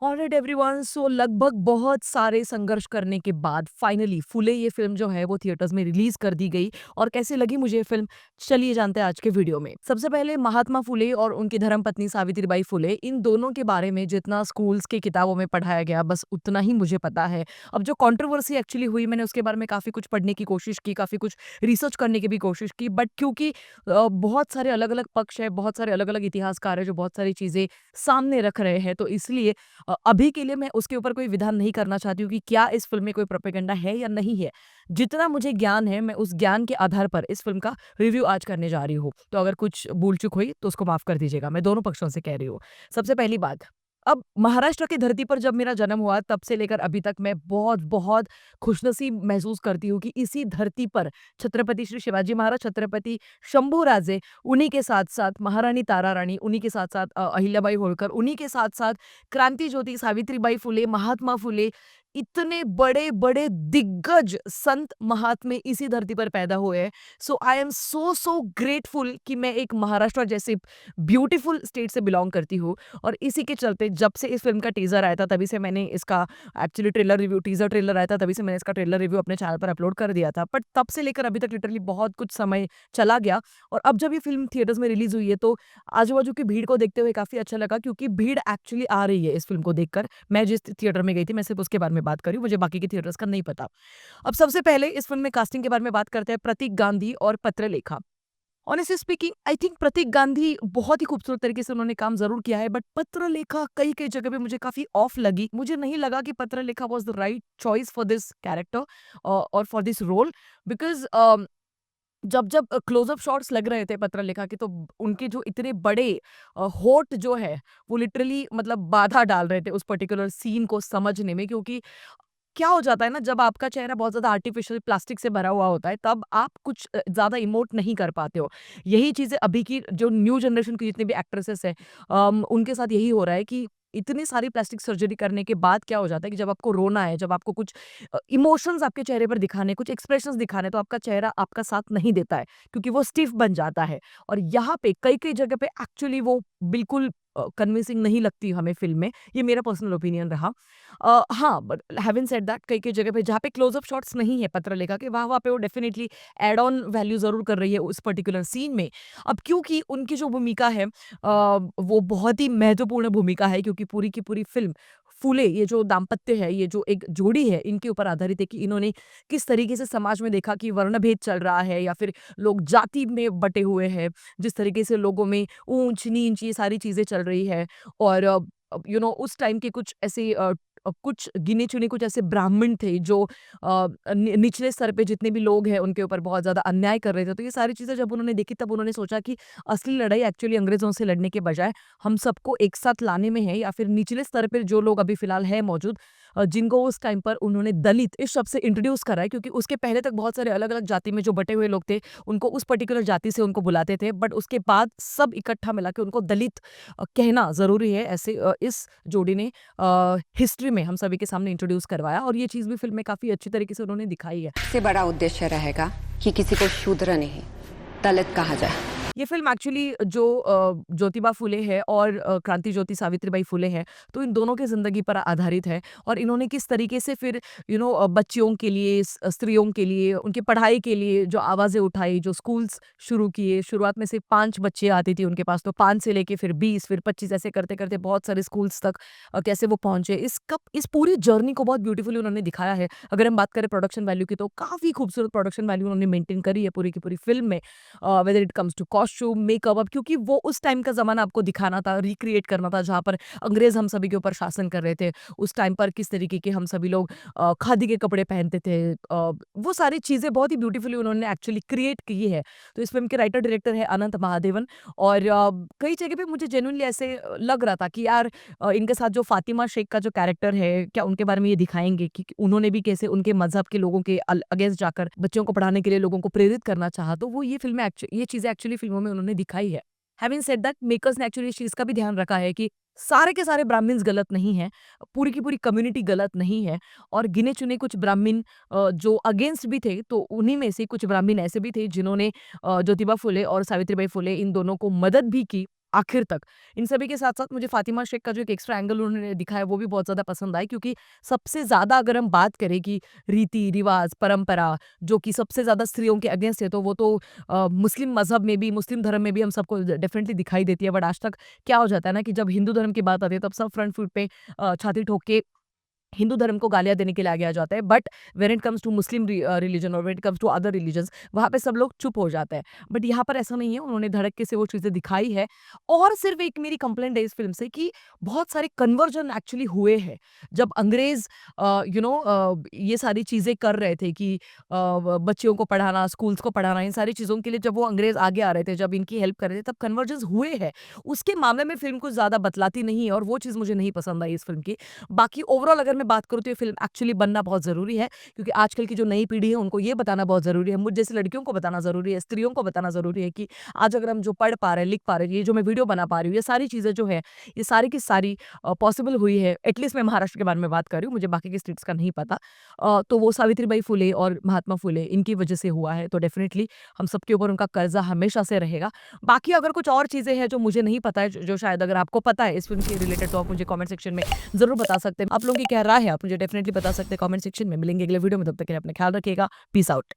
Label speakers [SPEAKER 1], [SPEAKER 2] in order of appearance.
[SPEAKER 1] Alright everyone, सो लगभग बहुत सारे संघर्ष करने के बाद फाइनली फुले ये फिल्म जो है वो थिएटर्स में रिलीज कर दी गई। और कैसे लगी मुझे ये फिल्म, चलिए जानते हैं आज के वीडियो में। सबसे पहले महात्मा फुले और उनकी धर्मपत्नी सावित्रीबाई फुले, इन दोनों के बारे में जितना स्कूल्स की किताबों में पढ़ाया गया बस उतना ही मुझे पता है। अब जो कंट्रोवर्सी एक्चुअली हुई, मैंने उसके बारे में काफी कुछ पढ़ने की कोशिश की, काफी कुछ रिसर्च करने की भी कोशिश की, बट क्योंकि बहुत सारे अलग अलग पक्ष है, बहुत सारे अलग अलग इतिहासकार है जो बहुत सारी चीजें सामने रख रहे हैं, तो इसलिए अभी के लिए मैं उसके ऊपर कोई विधान नहीं करना चाहती हूँ कि क्या इस फ़िल्म में कोई प्रोपेगेंडा है या नहीं है। जितना मुझे ज्ञान है, मैं उस ज्ञान के आधार पर इस फ़िल्म का रिव्यू आज करने जा रही हूँ। तो अगर कुछ भूल-चूक हुई तो उसको माफ़ कर दीजिएगा, मैं दोनों पक्षों से कह रही हूँ। सबसे पहली बात, अब महाराष्ट्र की धरती पर जब मेरा जन्म हुआ तब से लेकर अभी तक मैं बहुत-बहुत खुशनसीब महसूस करती हूँ कि इसी धरती पर छत्रपति श्री शिवाजी महाराज, छत्रपति शंभूराजे, उन्हीं के साथ-साथ महारानी तारा रानी, उन्हीं के साथ-साथ अहिल्याबाई होळकर, उन्हीं के साथ-साथ क्रांति ज्योति सावित्रीबाई फुले, महात्मा फुले, इतने बड़े-बड़े दिग्गज संत महात्मे इसी धरती पर पैदा हुए हैं। सो आई एम सो ग्रेटफुल कि मैं एक महाराष्ट्र जैसे ब्यूटीफुल स्टेट से बिलॉन्ग करती हूँ। और इसी के चलते जब से इस फ़िल्म का टीज़र आया था तभी से मैंने इसका एक्चुअली टीज़र ट्रेलर आया था तभी से मैंने इसका ट्रेलर रिव्यू अपने चैनल पर अपलोड कर दिया था। बट तब से लेकर अभी तक लिटरली बहुत कुछ समय चला गया। और अब जब ये फ़िल्म थिएटर्स में रिलीज़ हुई है तो आजू-बाजू की भीड़ को देखते हुए काफ़ी अच्छा लगा, क्योंकि भीड़ एक्चुअली आ रही है इस फ़िल्म को देखकर। मैं जिस थिएटर में गई थी, मैं सिर्फ़ उसके बारे में बात कर रही हूँ, मुझे बाकी के थिएटर्स का नहीं पता। अब सबसे पहले इस फ़िल्म में कास्टिंग के बारे में बात करते हैं, प्रतीक गांधी और Patralekha. Honestly speaking, I think Pratik Gandhi बहुत ही खूबसूरत तरीके से उन्होंने काम ज़रूर किया है, बट पत्रलेखा कई-कई जगह पे मुझे काफ़ी ऑफ लगी। मुझे नहीं लगा कि Patralekha was the right choice for this character और फॉर दिस रोल। बिकॉज़ जब क्लोज़अप शॉट्स लग रहे थे पत्रलेखा के, तो उनके जो इतने बड़े होंठ जो है, वो लिटरली मतलब बाधा डाल रहे थे उस पर्टिकुलर सीन को समझने में। क्योंकि क्या हो जाता है ना, जब आपका चेहरा बहुत ज़्यादा आर्टिफ़िशियल प्लास्टिक से भरा हुआ होता है, तब आप कुछ ज़्यादा इमोट नहीं कर पाते हो। यही चीज़ें अभी की जो न्यू जनरेशन की जितनी भी एक्ट्रेसेस हैं, उनके साथ यही हो रहा है कि इतनी सारी प्लास्टिक सर्जरी करने के बाद क्या हो जाता है कि जब आपको रोना है, जब आपको कुछ इमोशंस आपके चेहरे पर दिखाने हैं, कुछ एक्सप्रेशंस दिखाने हैं, तो आपका चेहरा आपका साथ नहीं देता है, क्योंकि वो स्टिफ बन जाता है। और यहाँ पे कई-कई जगह पे एक्चुअली वो बिल्कुल कन्विंसिंग नहीं लगती हमें फ़िल्म में। ये मेरा पर्सनल ओपिनियन रहा। हाँ, बट हैविंग सेड दैट, कई-कई जगह पे जहाँ पे क्लोज़अप शॉट्स नहीं है पत्रलेखा के, वहाँ-वहाँ पे वो डेफिनिटली ऐड ऑन वैल्यू ज़रूर कर रही है उस पर्टिकुलर सीन में। अब क्योंकि उनकी जो भूमिका है वो बहुत ही महत्वपूर्ण भूमिका है, क्योंकि पूरी की पूरी फ़िल्म फूले, ये जो दाम्पत्य है, ये जो एक जोड़ी है, इनके ऊपर आधारित है कि इन्होंने किस तरीके से समाज में देखा कि वर्णभेद चल रहा है या फिर लोग जाति में बँटे हुए हैं, जिस तरीके से लोगों में ऊँच-नीच ये सारी चीज़ें चल रही है। और उस टाइम के कुछ ऐसे कुछ गिने-चुने कुछ ऐसे ब्राह्मण थे जो निचले स्तर पे जितने भी लोग हैं उनके ऊपर बहुत ज़्यादा अन्याय कर रहे थे। तो ये सारी चीज़ें जब उन्होंने देखी, तब उन्होंने सोचा कि असली लड़ाई एक्चुअली अंग्रेज़ों से लड़ने के बजाय हम सबको एक साथ लाने में है, या फिर निचले स्तर पे जो लोग अभी फ़िलहाल हैं मौजूद, जिनको उस टाइम पर उन्होंने दलित इस शब्द से इंट्रोड्यूस करा है, क्योंकि उसके पहले तक बहुत सारे अलग-अलग जाति में जो बटे हुए लोग थे, उनको उस पर्टिकुलर जाति से उनको बुलाते थे। बट उसके बाद सब इकट्ठा मिला के उनको दलित कहना ज़रूरी है। ऐसे इस जोड़ी ने हिस्ट्री में हम सभी के सामने इंट्रोड्यूस करवाया, और ये चीज़ भी फ़िल्म में काफ़ी अच्छी तरीके से उन्होंने दिखाई है।
[SPEAKER 2] सबसे बड़ा उद्देश्य रहेगा कि किसी को शूद्र नहीं, दलित कहा जाए।
[SPEAKER 1] ये फ़िल्म एक्चुअली जो ज्योतिबा फुले है और क्रांति ज्योति सावित्रीबाई फुले हैं, तो इन दोनों की ज़िंदगी पर आधारित है। और इन्होंने किस तरीके से फिर बच्चियों के लिए, स्त्रियों के लिए, उनकी पढ़ाई के लिए जो आवाज़ें उठाई, जो स्कूल्स शुरू किए। शुरुआत में सिर्फ 5 बच्चे आती थी उनके पास, तो 5 से लेके फिर 20, फिर 25, ऐसे करते-करते बहुत सारे स्कूल्स तक कैसे वो पहुँचे। इस पूरी जर्नी को बहुत ब्यूटीफुली उन्होंने दिखाया है। अगर हम बात करें प्रोडक्शन वैल्यू की, तो काफ़ी खूबसूरत प्रोडक्शन वैल्यू उन्होंने मेंटेन करी है पूरी की पूरी फ़िल्म में। Whether it comes to costume, makeup, अब क्योंकि वो उस टाइम का ज़माना आपको दिखाना था, रिक्रिएट करना था, जहाँ पर अंग्रेज़ हम सभी के ऊपर शासन कर रहे थे। उस टाइम पर किस तरीके के हम सभी लोग खादी के कपड़े पहनते थे। वो सारी चीज़ें बहुत ही ब्यूटीफुली उन्होंने एक्चुअली क्रिएट की है। तो इस फ़िल्म के राइटर डायरेक्टर है अनंत महादेवन। और कई जगह पे मुझे जेन्युइनली ऐसे लग रहा था कि यार इनके साथ जो फातिमा शेख का जो कैरेक्टर है, क्या उनके बारे में ये दिखाएँगे कि उन्होंने भी कैसे उनके मज़हब के लोगों के अगेंस्ट जाकर बच्चों को पढ़ाने के लिए लोगों को प्रेरित करना चाहा। तो वो ये चीज़ें एक्चुअली फ़िल्मों में उन्होंने दिखाई है। हैविंग सेड दैट, मेकर्स ने एक्चुअली इस चीज़ का भी ध्यान रखा है कि सारे के सारे ब्राह्मिन्स गलत नहीं हैं, पूरी की पूरी कम्युनिटी गलत नहीं है। और गिने-चुने कुछ ब्राह्मण जो अगेंस्ट भी थे, तो उन्हीं में से कुछ ब्राह्मण ऐसे भी थे जिन्होंने ज्योतिबा फुले और सावित्रीबाई फुले इन दोनों को मदद भी की। आखिर तक। इन सभी के साथ-साथ मुझे फ़ातिमा शेख का जो एक एक्स्ट्रा एंगल उन्होंने दिखाया वो भी बहुत ज़्यादा पसंद आया, क्योंकि सबसे ज़्यादा अगर हम बात करें कि रीति-रिवाज़, परंपरा जो कि सबसे ज़्यादा स्त्रियों के अगेंस्ट है, तो वो तो मुस्लिम मज़हब में भी, मुस्लिम धर्म में भी हम सबको डेफ़िनेटली दिखाई देती है। बट आज तक क्या हो जाता है ना कि जब हिंदू धर्म की बात आती है, तब सब फ्रंट फुट पे छाती ठोक के हिंदू धर्म को गालियाँ देने के लिए आगे आ जाता है। But when it comes to Muslim religion और when it comes to other religions, वहाँ पे सब लोग चुप हो जाते हैं। बट यहाँ पर ऐसा नहीं है, उन्होंने धड़ल्ले से वो चीज़ें दिखाई है। और सिर्फ़ एक मेरी कंप्लेंट है इस फ़िल्म से कि बहुत सारे कन्वर्जन एक्चुअली हुए हैं। जब अंग्रेज़ ये सारी चीज़ें कर रहे थे कि ब बच्चियों को पढ़ाना, स्कूल्स को पढ़ाना, इन सारी चीज़ों के लिए जब वो अंग्रेज़ आगे आ रहे थे, जब इनकी हेल्प कर रहे थे, तब कन्वर्जेंस हुए हैं। उसके मामले में फ़िल्म कुछ ज़्यादा बतलाती नहीं है और वो चीज़ मुझे नहीं पसंद आई इस फ़िल्म की। बाकी ओवरऑल अगर मैं बात करूँ तो ये फ़िल्म एक्चुअली बनना बहुत ज़रूरी है, क्योंकि आजकल की जो नई पीढ़ी है उनको ये बताना बहुत ज़रूरी है, मुझ जैसी लड़कियों को बताना ज़रूरी है, स्त्रियों को बताना ज़रूरी है कि आज अगर हम जो पढ़ पा रहे हैं, लिख पा रहे हैं, ये जो मैं वीडियो बना पा रही हूँ, ये सारी चीज़ें जो है, ये सारी की सारी पॉसिबल हुई है। एटलीस्ट मैं महाराष्ट्र के बारे में बात कर रही हूँ, मुझे बाकी के स्टेट्स का नहीं पता। तो वो सावित्रीबाई फुले और महात्मा फुले इनकी वजह से हुआ है, तो डेफ़िनिटली हम सबके ऊपर उनका कर्ज़ा हमेशा से रहेगा। बाकी अगर कुछ और चीज़ें हैं जो मुझे नहीं पता है, जो शायद अगर आपको पता है इस फ़िल्म के रिलेटेड, तो आप मुझे कमेंट सेक्शन में ज़रूर बता सकते हैं। आप लोगों की क्या राय है, आप मुझे डेफ़िनिटली बता सकते हैं कमेंट सेक्शन में। मिलेंगे अगले वीडियो में, तब तक के लिए अपना ख्याल रखिएगा। Peace out.